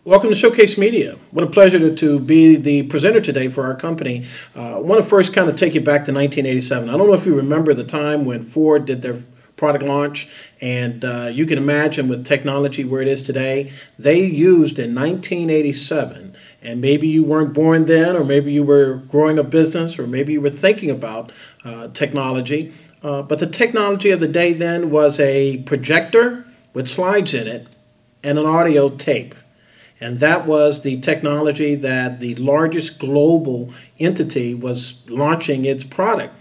Welcome to Showcase Media. What a pleasure to be the presenter today for our company. I want to first kind of take you back to 1987. I don't know if you remember the time when Ford did their product launch, and you can imagine with technology where it is today, they used in 1987, and maybe you weren't born then, or maybe you were growing a business, or maybe you were thinking about technology, but the technology of the day then was a projector with slides in it and an audio tape. And that was the technology that the largest global entity was launching its product.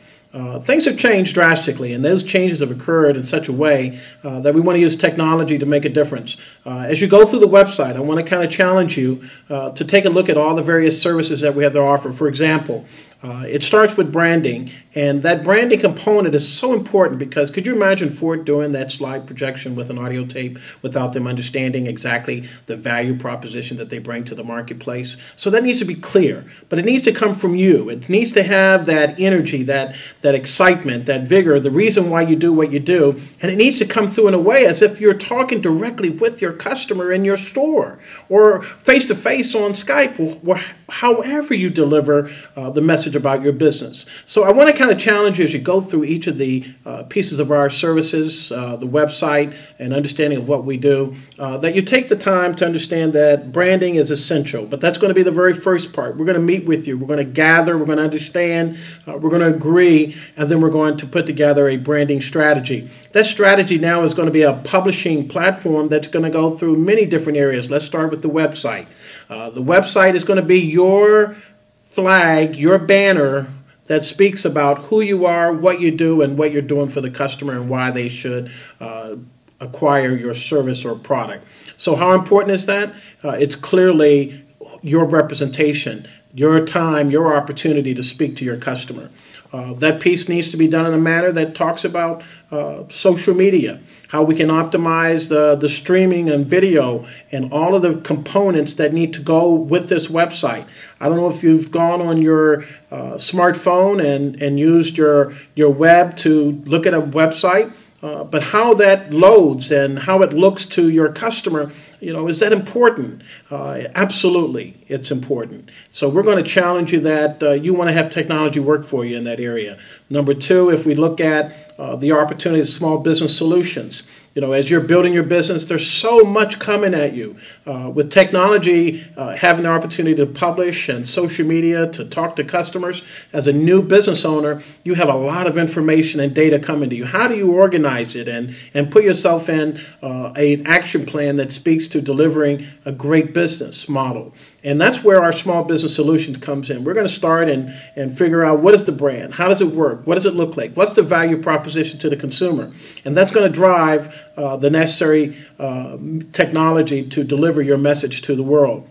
Things have changed drastically, and those changes have occurred in such a way that we want to use technology to make a difference. As you go through the website, I want to kind of challenge you to take a look at all the various services that we have to offer. For example, it starts with branding, and that branding component is so important because could you imagine Ford doing that slide projection with an audio tape without them understanding exactly the value proposition that they bring to the marketplace? So that needs to be clear, but it needs to come from you. It needs to have that energy, that excitement, that vigor, the reason why you do what you do, and it needs to come through in a way as if you're talking directly with your customer in your store or face-to-face on Skype or however you deliver the message about your business. So I want to kind of challenge you as you go through each of the pieces of our services, the website, and understanding of what we do, that you take the time to understand that branding is essential. But that's going to be the very first part. We're going to meet with you. We're going to gather. We're going to understand. We're going to agree. And then we're going to put together a branding strategy. That strategy now is going to be a publishing platform that's going to go through many different areas. Let's start with the website. The website is going to be your flag, your banner that speaks about who you are, what you do, and what you're doing for the customer and why they should acquire your service or product. So how important is that? It's clearly your representation, your time, your opportunity to speak to your customer. That piece needs to be done in a manner that talks about social media, how we can optimize the streaming and video and all of the components that need to go with this website. I don't know if you've gone on your smartphone and used your web to look at a website, but how that loads and how it looks to your customer, is that important? Absolutely, it's important. So we're going to challenge you that you want to have technology work for you in that area. Number two, if we look at the opportunity of small business solutions, as you're building your business, there's so much coming at you. With technology, having the opportunity to publish and social media, to talk to customers, as a new business owner, you have a lot of information and data coming to you. How do you organize it and put yourself in an action plan that speaks to delivering a great business model? And that's where our small business solution comes in. We're going to start and figure out what is the brand, how does it work, what does it look like, what's the value proposition to the consumer, and that's going to drive the necessary technology to deliver your message to the world.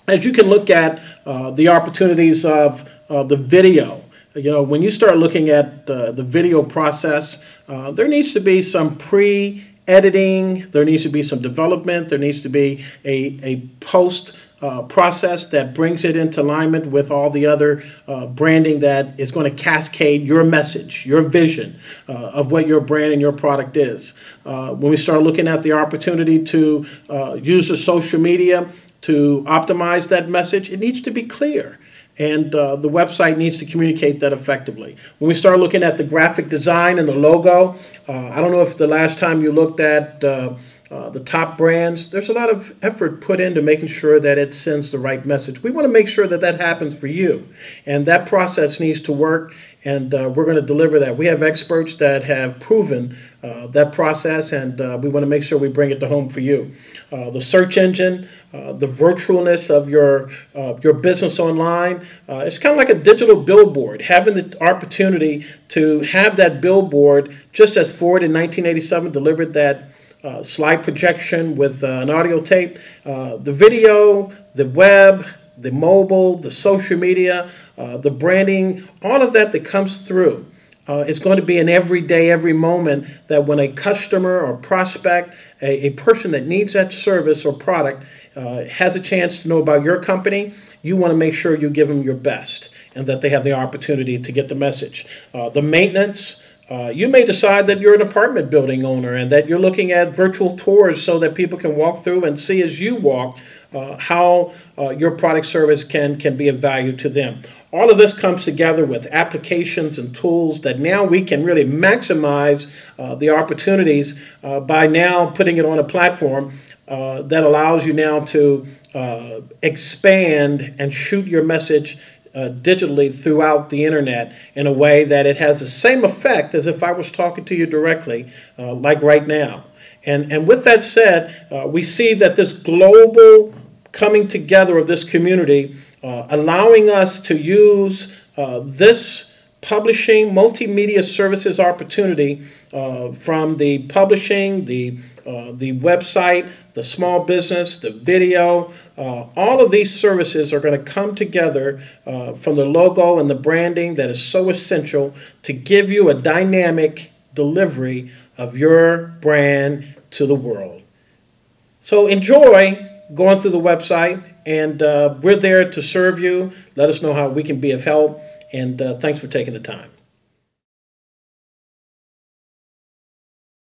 As you can look at the opportunities of the video, when you start looking at the video process, there needs to be some pre-editing, there needs to be some development, there needs to be a post process that brings it into alignment with all the other branding that is going to cascade your message, your vision of what your brand and your product is. When we start looking at the opportunity to use the social media to optimize that message, it needs to be clear. And the website needs to communicate that effectively. When we start looking at the graphic design and the logo, I don't know if the last time you looked at the top brands, there's a lot of effort put into making sure that it sends the right message. We want to make sure that that happens for you. And that process needs to work, and we're going to deliver that. We have experts that have proven that process, and we want to make sure we bring it to home for you. The search engine, the virtualness of your business online, it's kind of like a digital billboard. Having the opportunity to have that billboard, just as Ford in 1987 delivered that slide projection with an audio tape, the video, the web, the mobile, the social media, the branding, all of that comes through. It's going to be an every day, every moment that when a customer or prospect, a person that needs that service or product has a chance to know about your company, you want to make sure you give them your best and that they have the opportunity to get the message. The maintenance, you may decide that you're an apartment building owner and that you're looking at virtual tours so that people can walk through and see as you walk how your product service can be of value to them. All of this comes together with applications and tools that now we can really maximize the opportunities by now putting it on a platform that allows you now to expand and shoot your message digitally throughout the internet in a way that it has the same effect as if I was talking to you directly, like right now. And with that said, we see that this global coming together of this community, allowing us to use this publishing multimedia services opportunity from the publishing, the website, the small business, the video. All of these services are going to come together from the logo and the branding that is so essential to give you a dynamic delivery of your brand to the world. So enjoy going through the website, and we're there to serve you. Let us know how we can be of help, and thanks for taking the time.